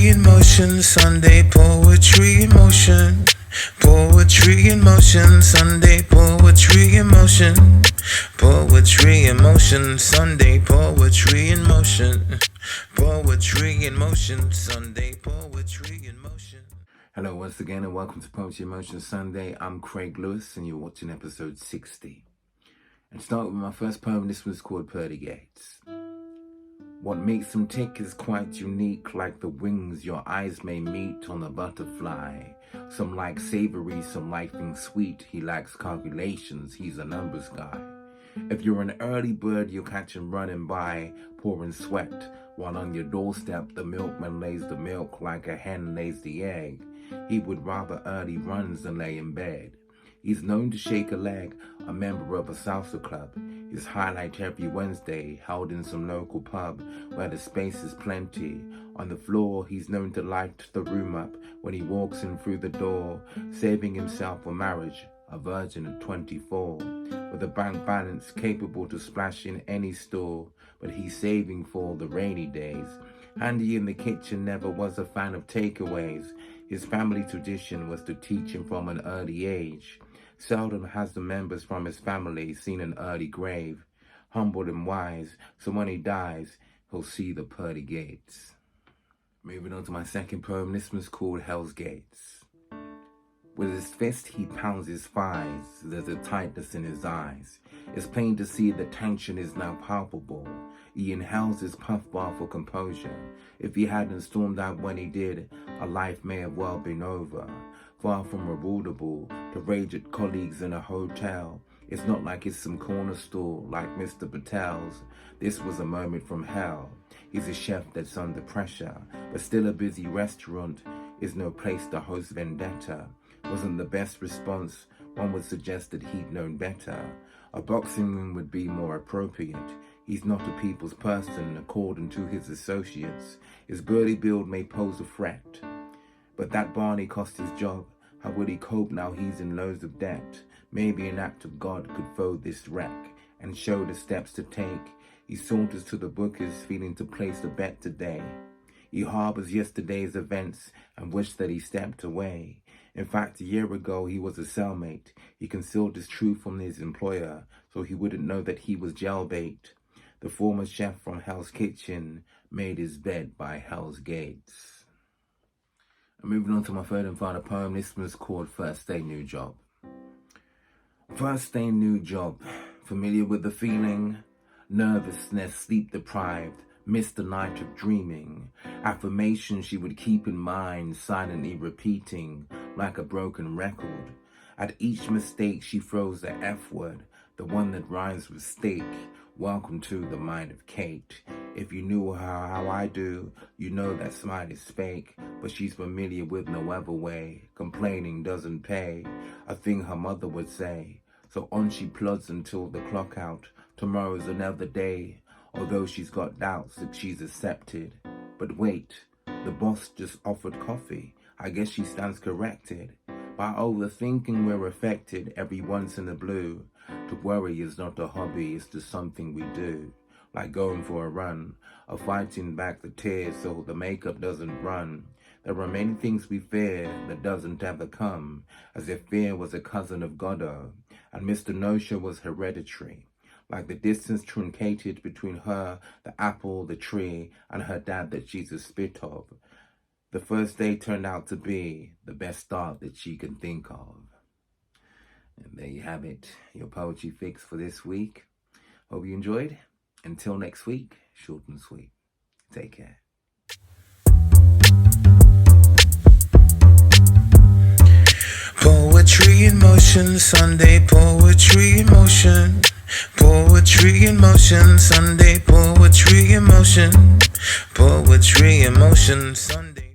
Poetry in motion, Sunday poetry in motion. Poetry in motion, Sunday poetry in motion. Poetry in motion, Sunday poetry in motion. Poetry in motion, Sunday poetry in motion. Hello once again and welcome to Poetry in Motion Sunday. I'm Craig Lewis and you're watching episode 60. And start with my first poem. This one's called Pearly Gates. What makes them tick is quite unique, like the wings your eyes may meet on a butterfly. Some like savory, some like things sweet. He lacks calculations, he's a numbers guy. If you're an early bird, you'll catch him running by, pouring sweat, while on your doorstep the milkman lays the milk like a hen lays the egg. He would rather early runs than lay in bed. He's known to shake a leg, a member of a salsa club. His highlight every Wednesday, held in some local pub where the space is plenty. On the floor, he's known to light the room up when he walks in through the door, saving himself for marriage, a virgin at 24, with a bank balance capable to splash in any store, but he's saving for the rainy days. Handy in the kitchen, never was a fan of takeaways. His family tradition was to teach him from an early age. Seldom has the members from his family seen an early grave. Humble and wise, so when he dies, he'll see the pearly gates. Moving on to my second poem, this one's called Hell's Gates. With his fist he pounds his thighs, there's a tightness in his eyes. It's plain to see the tension is now palpable. He inhales his puff bar for composure. If he hadn't stormed out when he did, a life may have well been over. Far from rewardable to rage at colleagues in a hotel. It's not like it's some corner store like Mr. Patel's. This was a moment from hell. He's a chef that's under pressure, but still a busy restaurant is no place to host vendetta. Wasn't the best response, one would suggest that he'd known better. A boxing ring would be more appropriate. He's not a people's person, according to his associates. His burly build may pose a threat. But that Barney cost his job. How will he cope now he's in loads of debt? Maybe an act of God could fold this wreck and show the steps to take. He saunters to the bookers, feeling to place a bet today. He harbors yesterday's events and wishes that he stepped away. In fact, a year ago he was a cellmate. He concealed his truth from his employer so he wouldn't know that he was jailbait. The former chef from Hell's Kitchen made his bed by Hell's Gates. I'm moving on to my third and final poem. This one's called First Day New Job. First day new job. Familiar with the feeling? Nervousness, sleep deprived. Missed the night of dreaming. Affirmation she would keep in mind, silently repeating like a broken record. At each mistake she throws the F word, the one that rhymes with steak. Welcome to the mind of Kate. If you knew her how I do, you know that smile is fake. But she's familiar with no other way. Complaining doesn't pay, a thing her mother would say. So on she plods until the clock out. Tomorrow's another day, although she's got doubts that she's accepted. But wait, the boss just offered coffee. I guess she stands corrected. By overthinking we're affected every once in a blue. To worry is not a hobby, it's just something we do. Like going for a run, or fighting back the tears so the makeup doesn't run. There are many things we fear that doesn't ever come, as if fear was a cousin of Godot, and Mr. No-Show was hereditary. Like the distance truncated between her, the apple, the tree, and her dad that she's a spit of. The first day turned out to be the best start that she can think of. And there you have it, your poetry fix for this week. Hope you enjoyed. Until next week, short and sweet. Take care. Poetry in motion, Sunday poetry in motion. Poetry in motion, Sunday poetry in motion. Poetry in motion, Sunday.